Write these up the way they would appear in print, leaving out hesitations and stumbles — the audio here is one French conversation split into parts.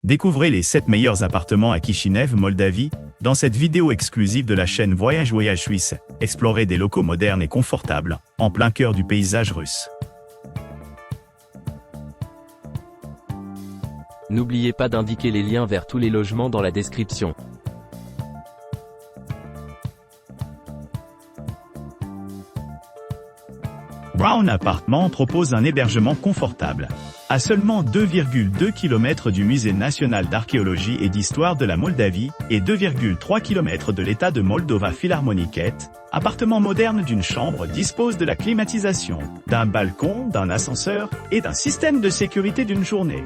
Découvrez les 7 meilleurs appartements à Kishinev, Moldavie, dans cette vidéo exclusive de la chaîne Voyage Suisse. Explorez des locaux modernes et confortables, en plein cœur du paysage russe. N'oubliez pas d'indiquer les liens vers tous les logements dans la description. Brown Appartement propose un hébergement confortable. À seulement 2,2 km du Musée national d'archéologie et d'histoire de la Moldavie et 2,3 km de l'État de Moldova Philharmoniket, appartement moderne d'une chambre dispose de la climatisation, d'un balcon, d'un ascenseur et d'un système de sécurité d'une journée.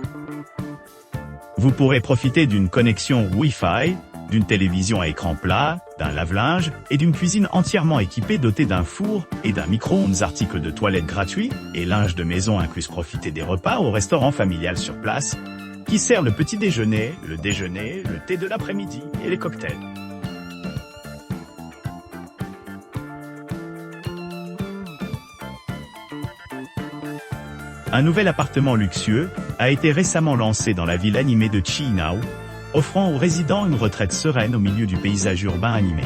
Vous pourrez profiter d'une connexion Wi-Fi, d'une télévision à écran plat, d'un lave-linge et d'une cuisine entièrement équipée dotée d'un four et d'un micro-ondes, articles de toilette gratuits et linge de maison inclus. Profitez des repas au restaurant familial sur place, qui sert le petit déjeuner, le thé de l'après-midi et les cocktails. Un nouvel appartement luxueux a été récemment lancé dans la ville animée de Chișinău, offrant aux résidents une retraite sereine au milieu du paysage urbain animé.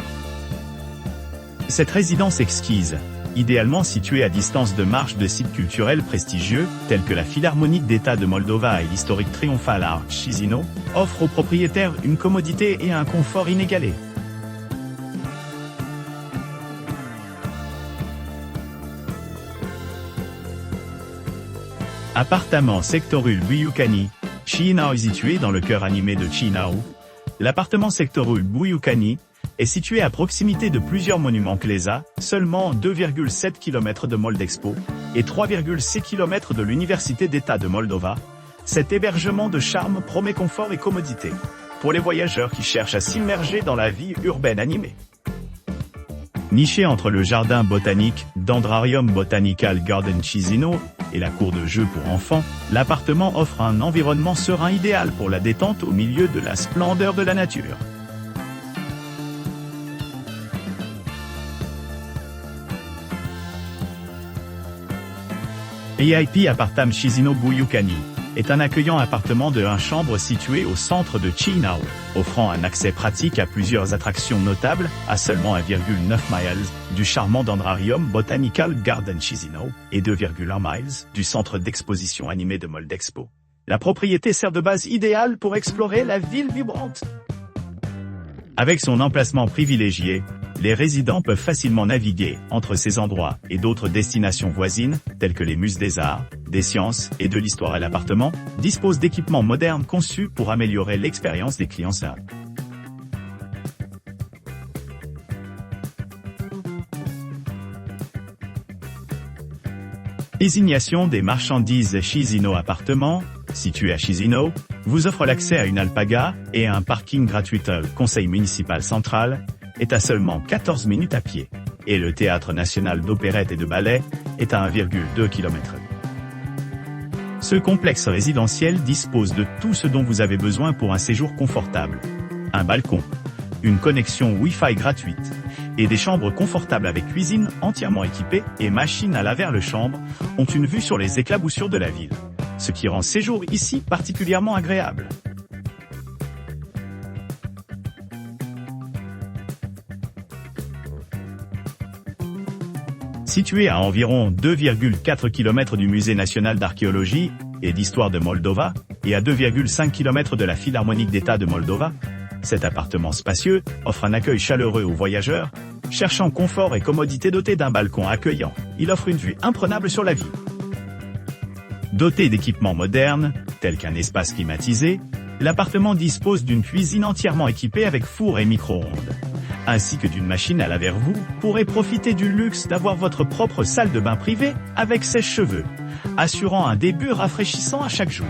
Cette résidence exquise, idéalement située à distance de marche de sites culturels prestigieux, tels que la Philharmonique d'État de Moldova et l'historique Triumphal Arch Chișinău, offre aux propriétaires une commodité et un confort inégalés. Appartement Sectorul Buiucani, Chișinău. Situé dans le cœur animé de Chișinău, l'appartement Sectorul Buiucani est situé à proximité de plusieurs monuments CLESA, seulement 2,7 km de Moldexpo et 3,6 km de l'Université d'État de Moldova. Cet hébergement de charme promet confort et commodité pour les voyageurs qui cherchent à s'immerger dans la vie urbaine animée. Niché entre le jardin botanique d'Andrarium Botanical Garden Chișinău et la cour de jeux pour enfants, l'appartement offre un environnement serein idéal pour la détente au milieu de la splendeur de la nature. VIP Appartam Chișinău Buiucani est un accueillant appartement de 1 chambre situé au centre de Chișinău, offrant un accès pratique à plusieurs attractions notables, à seulement 1,9 miles du charmant d'Andrarium Botanical Garden Chișinău et 2,1 miles du centre d'exposition animé de Moldexpo. La propriété sert de base idéale pour explorer la ville vibrante. Avec son emplacement privilégié, les résidents peuvent facilement naviguer entre ces endroits et d'autres destinations voisines, telles que les musées des arts, des sciences et de l'histoire. L'appartement dispose d'équipements modernes conçus pour améliorer l'expérience des clients. Désignation des marchandises. Chișinău Appartement, situé à Chișinău, vous offre l'accès à une alpaga et à un parking gratuit. Le conseil municipal central est à seulement 14 minutes à pied, et le Théâtre national d'opérette et de ballet est à 1,2 km. Ce complexe résidentiel dispose de tout ce dont vous avez besoin pour un séjour confortable. Un balcon, une connexion Wi-Fi gratuite, et des chambres confortables avec cuisine entièrement équipée et machine à laver. Les chambres ont une vue sur les éclaboussures de la ville, ce qui rend séjour ici particulièrement agréable. Situé à environ 2,4 km du Musée national d'archéologie et d'histoire de Moldova et à 2,5 km de la Philharmonique d'État de Moldova, cet appartement spacieux offre un accueil chaleureux aux voyageurs, cherchant confort et commodité. Doté d'un balcon accueillant, il offre une vue imprenable sur la ville. Doté d'équipements modernes, tels qu'un espace climatisé, l'appartement dispose d'une cuisine entièrement équipée avec four et micro-ondes, ainsi que d'une machine à laver. Vous pourrez profiter du luxe d'avoir votre propre salle de bain privée avec sèche-cheveux, assurant un début rafraîchissant à chaque jour.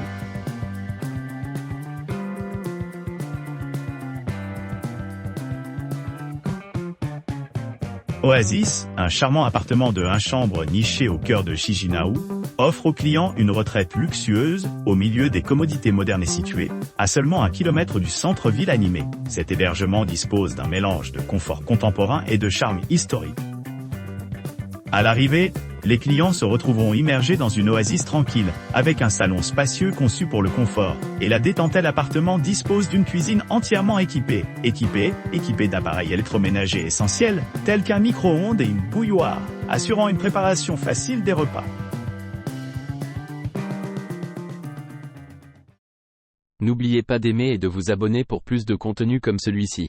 Oasis, un charmant appartement de 1 chambre niché au cœur de Chișinău, offre aux clients une retraite luxueuse, au milieu des commodités modernes et situé à seulement 1 km du centre-ville animé. Cet hébergement dispose d'un mélange de confort contemporain et de charme historique. À l'arrivée, Les clients se retrouveront immergés dans une oasis tranquille, avec un salon spacieux conçu pour le confort, et la détentelle appartement dispose d'une cuisine entièrement équipée. Équipée d'appareils électroménagers essentiels, tels qu'un micro-ondes et une bouilloire, assurant une préparation facile des repas. N'oubliez pas d'aimer et de vous abonner pour plus de contenu comme celui-ci.